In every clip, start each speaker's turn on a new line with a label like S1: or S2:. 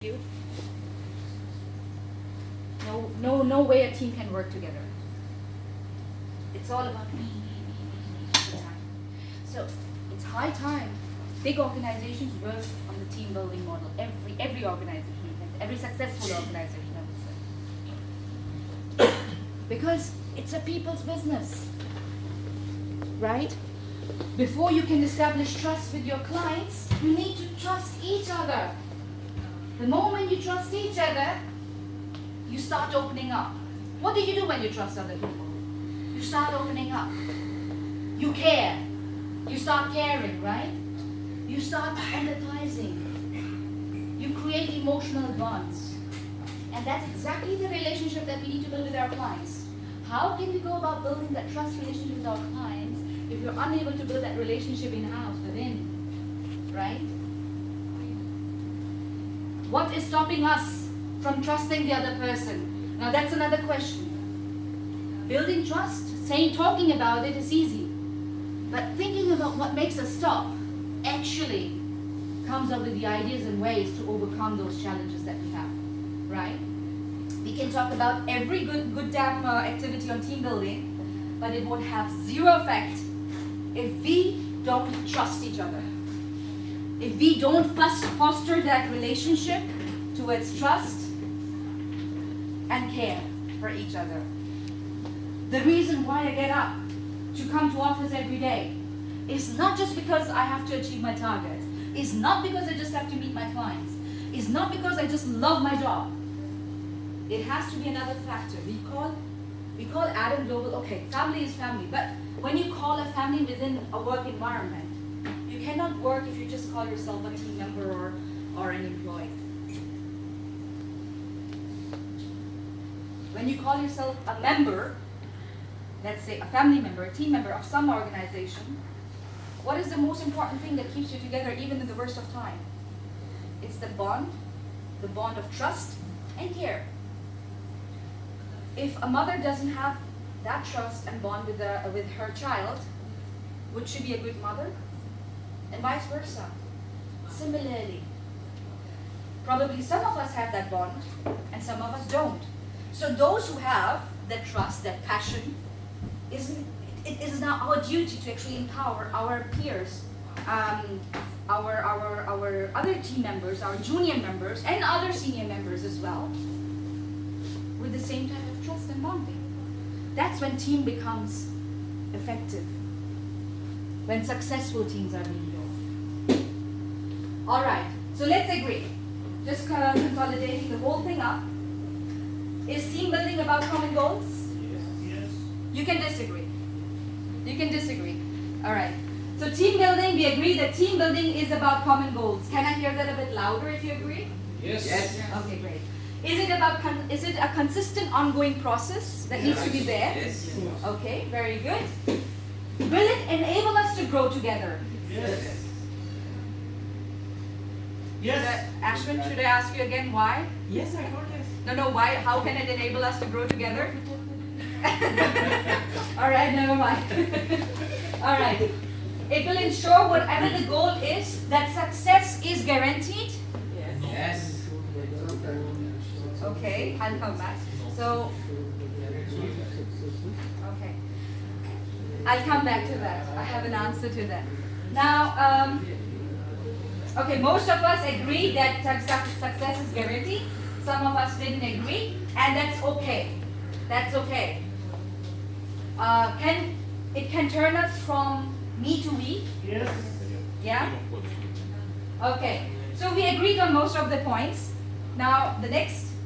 S1: you. No way a team can work together. It's all about me all the time. So it's high time big organizations work on the team building model. Every organization, every successful organization, I would say. Because it's a people's business, right? Before you can establish trust with your clients, you need to trust each other. The moment you trust each other, you start opening up. What do you do when you trust other people? You start opening up. You care. You start caring, right? You start empathizing. You create emotional bonds. And that's exactly the relationship that we need to build with our clients. How can we go about building that trust relationship with our clients if you're unable to build that relationship in-house within, right? What is stopping us from trusting the other person? Now that's another question. Building trust, talking about it is easy. But thinking about what makes us stop actually comes up with the ideas and ways to overcome those challenges that we have, right? We can talk about every good damn activity on team building, but it won't have zero effect if we don't trust each other. If we don't foster that relationship towards trust and care for each other. The reason why I get up to come to office every day is not just because I have to achieve my targets. It's not because I just have to meet my clients. It's not because I just love my job. It has to be another factor. We call Adam Global, okay, family is family, but when you call a family within a work environment, you cannot work if you just call yourself a team member or an employee. When you call yourself a member, let's say a family member, a team member of some organization, what is the most important thing that keeps you together even in the worst of time? It's the bond of trust and care. If a mother doesn't have that trust and bond with her child, would she be a good mother? And vice versa. Similarly, probably some of us have that bond and some of us don't. So those who have that trust, that passion, it is now our duty to actually empower our peers, our other team members, our junior members, and other senior members as well, with the same type of trust and bonding. That's when team becomes effective. When successful teams are being built. All right, so let's agree. Just consolidating the whole thing up. Is team building about common goals?
S2: Yes.
S1: You can disagree. You can disagree. All right. So team building, we agree that team building is about common goals. Can I hear that a bit louder if you agree?
S2: Yes.
S1: Okay, great. Is it a consistent ongoing process that needs to be there?
S3: Yes.
S1: Okay, very good. Will it enable us to grow together?
S2: Yes. Yes.
S1: Ashwin, should I ask you again why?
S2: Yes, I got yes.
S1: No, why? How can it enable us to grow together? All right, never mind. All right. It will ensure whatever the goal is, that success is guaranteed.
S3: Yes.
S1: Okay, I'll come back. So, okay. I'll come back to that. I have an answer to that. Now, okay, most of us agree that success is guaranteed. Some of us didn't agree, and that's okay. That's okay. It can turn us from me to we?
S2: Yes.
S1: Yeah? Okay. So we agreed on most of the points. Now the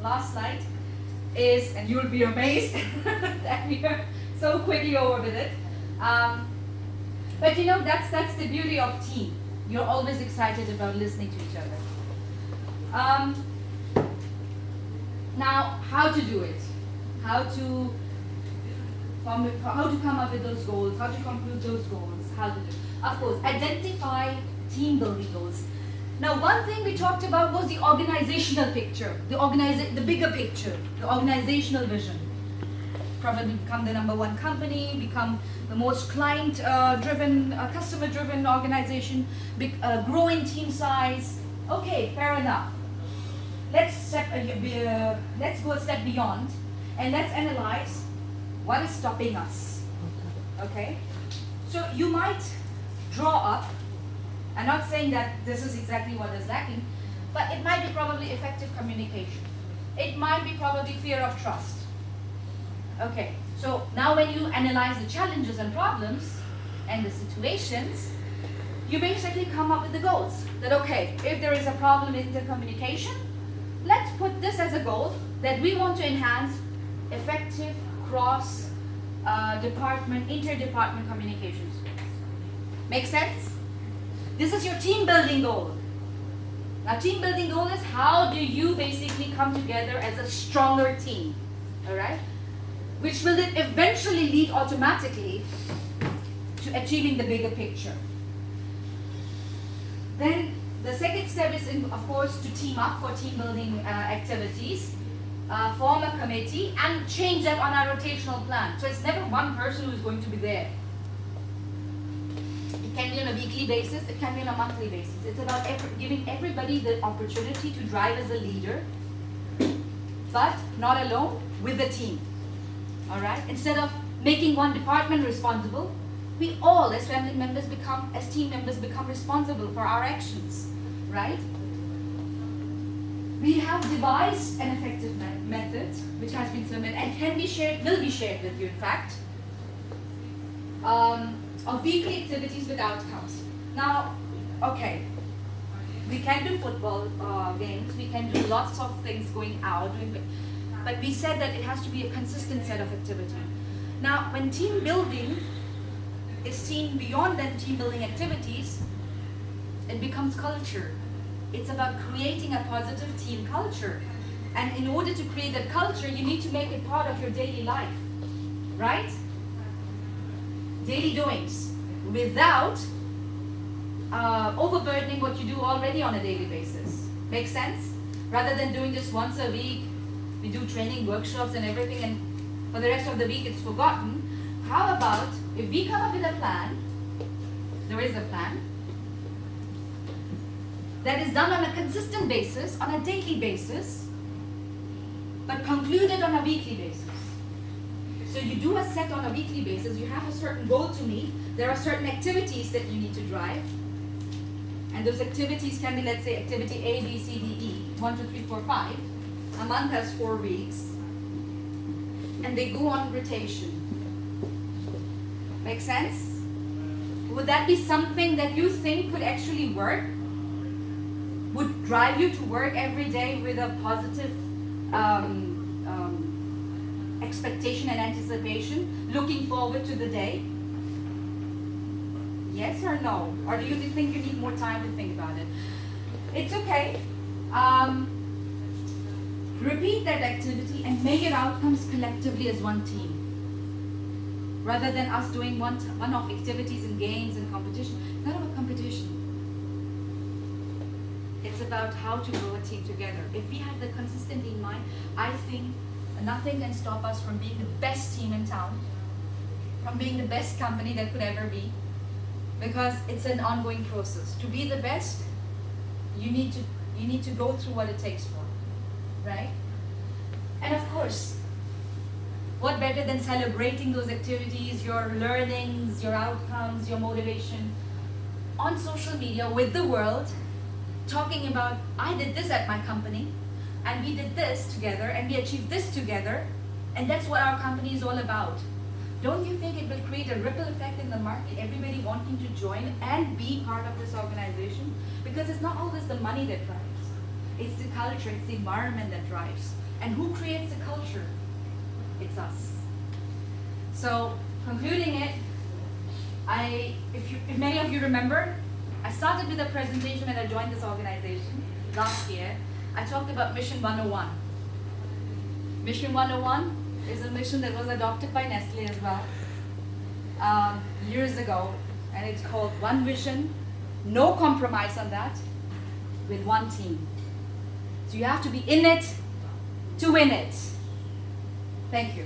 S1: last slide is, and you'll be amazed that we are so quickly over with it. But you know, that's the beauty of team. You're always excited about listening to each other. Now, how to do it? How to come up with those goals? How to conclude those goals? How to do it? Of course, identify team building goals. Now, one thing we talked about was the organizational picture, the bigger picture, the organizational vision. Probably become the number one company, become the most client-driven, customer-driven organization, growing team size. Okay, fair enough. let's go a step beyond, and let's analyze what is stopping us. Okay? So you might draw up, I'm not saying that this is exactly what is lacking, but it might be probably effective communication. It might be probably fear of trust. Okay, so now when you analyze the challenges and problems and the situations, you basically come up with the goals. That okay, if there is a problem in intercommunication, let's put this as a goal that we want to enhance effective cross-department, interdepartment communications. Make sense? This is your team building goal. Now team building goal is how do you basically come together as a stronger team, all right? Which will then eventually lead automatically to achieving the bigger picture. Then the second step is, of course, to team up for team building activities, form a committee, and change that on our rotational plan. So it's never one person who's going to be there. It can be on a weekly basis, it can be on a monthly basis. It's about giving everybody the opportunity to drive as a leader, but not alone, with the team. All right? Instead of making one department responsible, we all, as family members, as team members, become responsible for our actions, right? We have devised an effective method, which has been submitted and can be shared, will be shared with you, in fact, of weekly activities with outcomes. Now, okay, we can do football games, we can do lots of things going out, but we said that it has to be a consistent set of activity. Now, when team building is seen beyond than team building activities, it becomes culture. It's about creating a positive team culture. And in order to create that culture, you need to make it part of your daily life, right? Daily doings, without overburdening what you do already on a daily basis. Make sense? Rather than doing this once a week, we do training workshops and everything, and for the rest of the week it's forgotten. How about if we come up with a plan, there is a plan, that is done on a consistent basis, on a daily basis, but concluded on a weekly basis. So you do a set on a weekly basis, you have a certain goal to meet, there are certain activities that you need to drive, and those activities can be, let's say, activity A, B, C, D, E, 1, 2, 3, 4, 5. A month has 4 weeks, and they go on rotation. Make sense? Would that be something that you think could actually work? Would drive you to work every day with a positive expectation and anticipation, looking forward to the day? Yes or no? Or do you think you need more time to think about it? It's okay. Repeat that activity and measure outcomes collectively as one team. Rather than us doing one-off activities and games and competition. It's not about competition. It's about how to grow a team together. If we have the consistency in mind, I think nothing can stop us from being the best team in town, from being the best company that could ever be, because it's an ongoing process. To be the best, you need to go through what it takes for, right? And of course, what better than celebrating those activities, your learnings, your outcomes, your motivation on social media with the world, talking about, I did this at my company, and we did this together, and we achieved this together, and that's what our company is all about. Don't you think it will create a ripple effect in the market, everybody wanting to join and be part of this organization? Because it's not always the money that drives. It's the culture, it's the environment that drives. And who creates the culture? It's us. So, concluding it, if many of you remember, I started with a presentation when I joined this organization last year. I talked about Mission 101. Mission 101 is a mission that was adopted by Nestle as well years ago, and it's called One Vision, no compromise on that, with one team. So you have to be in it to win it. Thank you.